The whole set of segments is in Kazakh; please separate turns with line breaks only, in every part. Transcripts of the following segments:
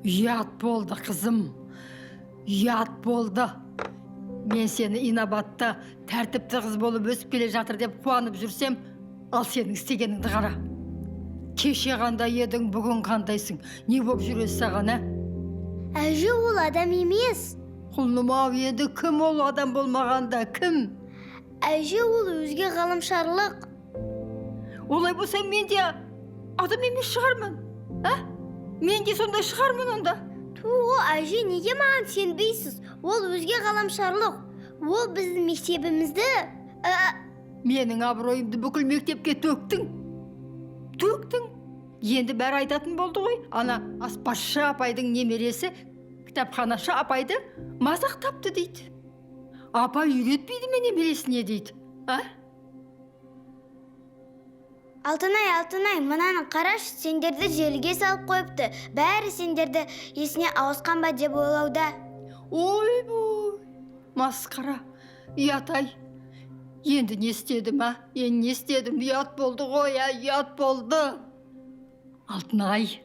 Ұят болды, қызым. Ұят болды. Мен сені инабатты, тәртіпті қыз болып өсіп келе жатыр деп қуанып жүрсем, ал сенің істегеніңді қара. Кеше қандай едің, бүгін қандайсың? Не болып жүресі саған, ә?
Әже, ол адам емес.
Құлным-ау еді, кім ол адам болмағанда, кім?
Әже, ол өзге ғаламшарлық.
Олай болса мен де адам емес шығармын, ә? Мен де сондай шығармын онда.
Әже, неге маған сенбейсіз? Ол өзге ғаламшарлық. Ол біздің мектебімізді...
Менің абыройымды бүкіл мектепке төктің. Енді бәрі айтатын болды ғой. Ана аспазшы апайдың немересі кітапханашы апайды мазақтапты дейді. Апай үйретпейді ме немересіне дейді.
Алтынай, мынаны қараш, сендерді желіге салып қойыпты. Бәрі сендерді есіне ауысқан ба деп ойлауда.
Ой, масқара, ұят-ай. Енді не істедім, не істедім? Ұят болды ғой, ұят болды. Алтынай,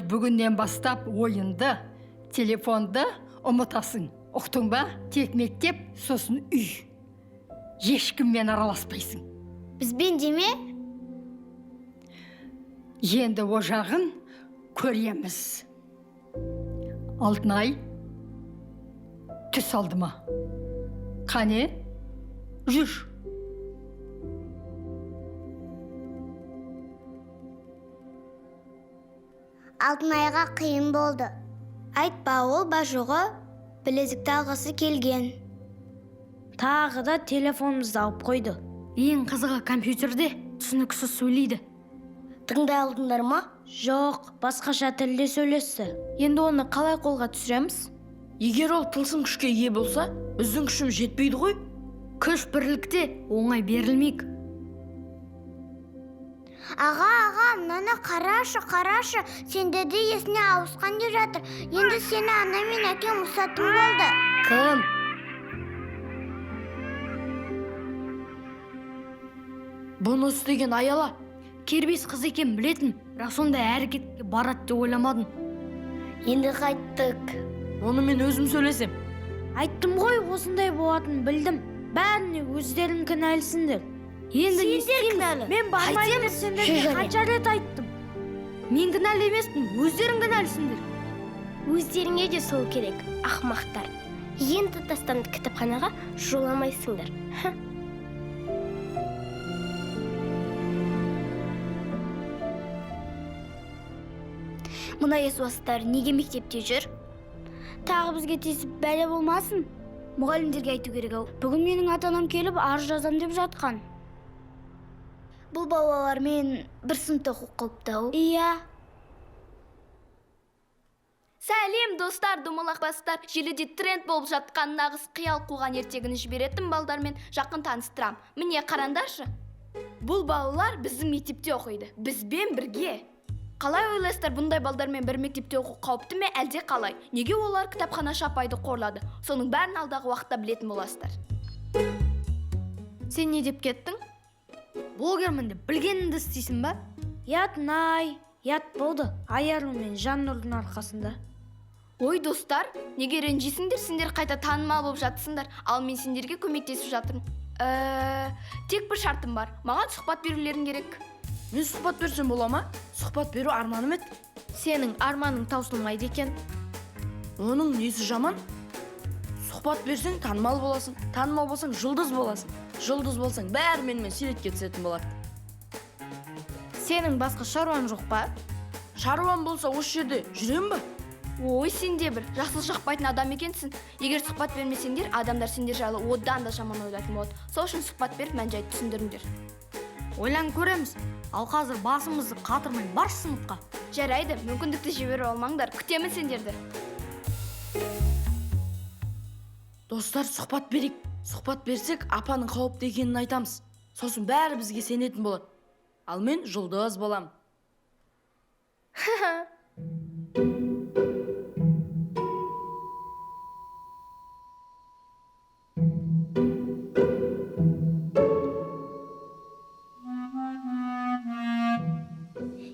бүгіннен бастап ойынды, телефонды ұмытасың. Ұқтың ба? Тек мектеп, сосын үй. Ешкіммен араласпайсың.
Бізбен деме?
Енді о жағын көреміз. Алтынай, түс алды ма? Қане, жүр.
Алтынайға қиын болды. Айтпа, ол ба жоғы білезікті алғысы келген.
Тағы да телефонымызды алып қойды. Ең қызығы компьютерде түсініксіз сөйлейді.
Тыңдай алдыңдар ма?
Жоқ, басқаша тілде сөйлесті. Енді оны қалай қолға түсіреміз?
Егер ол тылсым күшке ие болса, біздің күшіміз жетпейді ғой.
Күш бірлікте оңай берілмейік.
Аға, мынаны қарашы, сендерде есіне ауысқан деп жатыр. Енді сені ана мен әкем ұстатым болды.
Кім?
Бұны істеген аяла.
Кербес қыз екен білетін, бірақ сондай әрекетке барады деп ойламадым.
Енді қайттық.
Оны мен өзім сөйлесем.
Айттым ғой, осындай болатынын білдім. Бәріне өздерің кінәлісіңдер. Енді не істейміз? Мен бармаймын деп сендерге қанша рет айттым. Мен кінәлі емеспін, өздерің кінәлісіңдер.
Өздеріңе де сол керек, ақымақтар. Енді тастанды кітапханаға жоламайсыңдар. Мына есуастар неге мектепте жүр? Тағы бізге тесіп бәле болмасын. Мұғалімдерге айту керек ау. Бүгін менің ата-анам келіп арыз жазам деп жатқан. Бұл балалар мен бір сыныпта оқып қалыпты ау. Иә.
Сәлем достар, домалақбастар. Желіде тренд болып жатқан нағыз қиял қуған ертегіні жіберетін балдармен жақын таныстырам. Міне қарандаршы. Бұл балалар біздің мектепте оқиды. Бізбен бірге. Қалай ойлайсыздар, бұндай балдармен бір мектепте оқу қауіпті ме, әлде қалай? Неге олар кітапханашы апайды қорлады? Соның бәрін алдағы уақытта білетін боласыздар.
Сен не деп кеттің? Блогермін деп білгеніңді істейсің ба? Ят болды. Айару мен Жаннұрдың арқасында.
Ой достар, неге ренжисіңдер? Сендер қайта танымал болып жатсыңдар, ал мен сендерге көмектесіп жатырмын. Тек бір шартым бар. Маған сұхбат берулерің керек.
Мен сұхбат берсем бола ма? Сұхбат беру арманым еді.
Сенің арманың таусылмайды екен.
Оның несі жаман? Сұхбат берсең танымал боласың. Танымал болсаң жұлдыз боласың. Жұлдыз болсаң бәрі менімен суретке түсетін болады.
Сенің басқа шаруан жоқ па?
Шаруам болса осы жерде жүрем ба?
Ой, сен де бір жақсылық жақпайтын адам екенсің. Егер сұхбат бермесеңдер, адамдар сендер жайлы одан да жаман ойлайтын болады. Сол үшін сұхбат беріп мән-жайды түсіндіріңдер.
Ойланып көреміз. Ал қазір басымызды қатырмай баршы сыныпқа.
Жарайды, мүмкіндікті жіберіп алмаңдар. Күтемін сендерді.
Достар, сұхбат берейік. Сұхбат берсек, апаның қауіпті екенін айтамыз. Сосын бәрі бізге сенетін болады. Ал мен жұлдыз болам.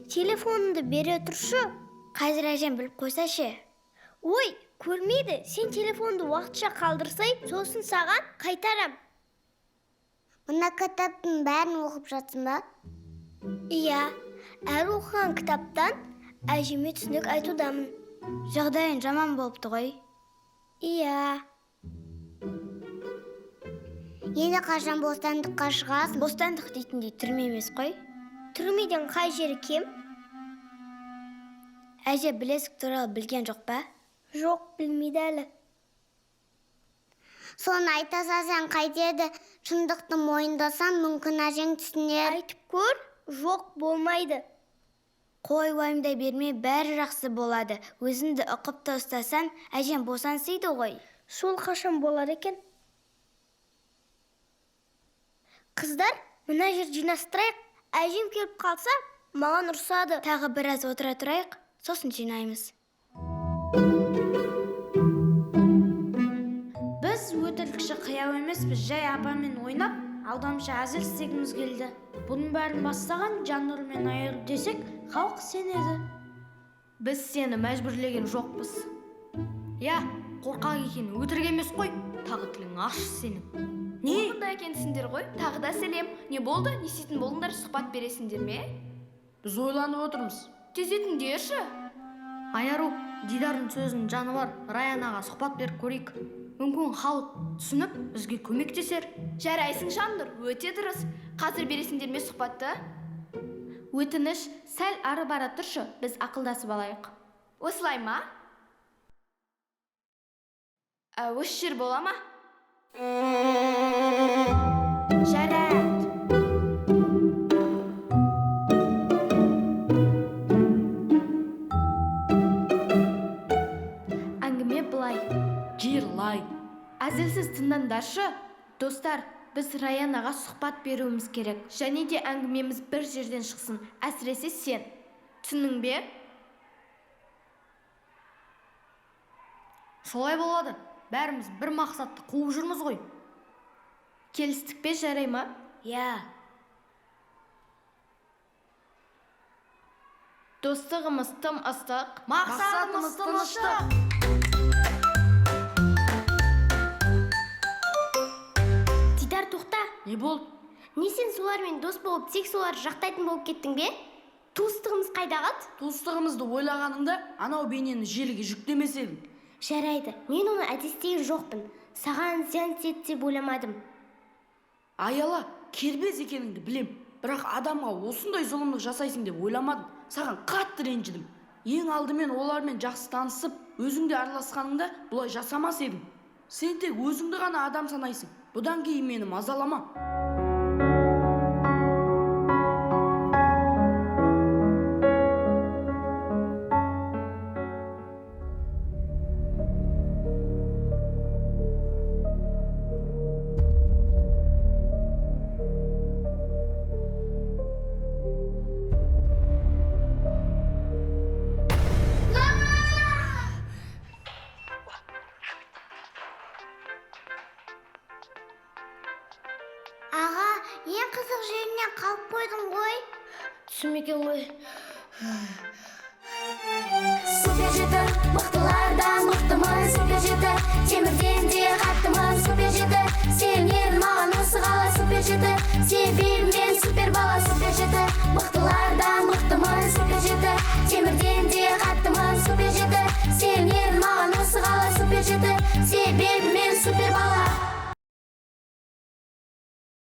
Телефоныңды бере тұршы. Қазір әжем біліп қойсашы. Ой, көрмейді. Сен телефонды уақытша қалдырсай, сосын саған қайтарам. Мына кітаптың бәрін оқып жатсың ба? Иә, әр оқыған кітаптан әжеме түсінік айтудамын. Жағдайың жаман болыпты ғой. Иә. Енді қашан бостандыққа шығасың? Бостандық дейтіндей түрме емес қой. Түрмеден қай жері кем? Әже білесік туралы білген жоқ па? Жоқ, білмейді әлі. Соны айта салсаң қайтеді? Шындықты мойындасаң, мүмкін әжең түсінер. Айтып көр, жоқ болмайды. Қой, уайымдай берме, бәрі жақсы болады. Өзіңді ұқыпты ұстасан, әжем босансыйды ғой. Сол қашан болар екен? Қыздар, мына жер жинастырайық. Әжем келіп қалса, маған ұрсады. Тағы біраз отыра тұрайық, сосын жинаймыз.
Біз өтірікші қияу емеспіз, жай апамен ойнап, алдамшы әзір істегіміз келді. Бұның бәрін бастаған Жаннұр мен Айыр десек, халық сенеді. Біз сені мәжбүрлеген жоқпыз. Я, қорқақ екен, өтірік емес қой. Тағы тілің аш сенің.
Не? Бұнда екенсіңдер ғой. Тағы да сәлем. Не болды? Не істейтін болыңдар, сұхбат бересіңдер ме?
Біз ойланып отырмыз.
Тездетіңдерші.
Айару, Дидардың сөзінің жаны бар. Раянаға сұхбат беріп көрейік. Мүмкін халық түсініп, бізге көмектесер.
Жарайсың, Жаннұр, өте дұрыс. Қазір бересіңдер ме сұхбатты?
Өтініш, сәл ары бара тұршы, біз ақылдасып алайық.
Осылай ма? Осы жер бола ма? Жарайды.
Әңгіме былай.
Жерлай.
Әзілсіз тыңдандаршы. Достар, біз Раянаға сұхбат беруіміз керек. Және де әңгімеміз бір жерден шықсын. Әсіресе сен. Түсінің бе? Солай болады. Бәріміз бір мақсатты қуып жүрміз ғой. Келістік пе, жарай ма?
Иә.
Достығымыз тым ыстық,
Мақсатымыз тыныштық.
Дидар, тоқта.
Не болды?
Не сен солармен дос болып, тек солар жақтайтын болып кеттің бе? Туыстығымыз қайда қалды?
Туыстығымызды ойлағаныңда, анау бейнені желіге жүктемеседің.
Жарайды, мен оны әдестеген жоқпын. Саған зиян тиеді деп ойламадым.
Аяла, кербез екеніңді білем. Бірақ адамға осындай зұлымдық жасайсың деп ойламадым. Саған қатты ренжідім. Ең алдымен олармен жақсы танысып, өзіңде араласқаныңда бұлай жасамас едің. Сен тек өзіңді ғана адам санайсың. Бұдан кейін мені мазалама.
Аға, ең қызық жерінен қалып қойдың ғой. Түсінбеген ғой.
Супер жеті, мықтылардан мықтымыз. Супер жеті, темірден де қаттымыз. Супер жеті, сенен маған осы қала. Супер жеті, себебім мен супер бала. Супер жеті, мықтылардан мықтымыз. Супер жеті, темірден де қаттымыз. Супер жеті, сенен маған осы қала. Супер жеті,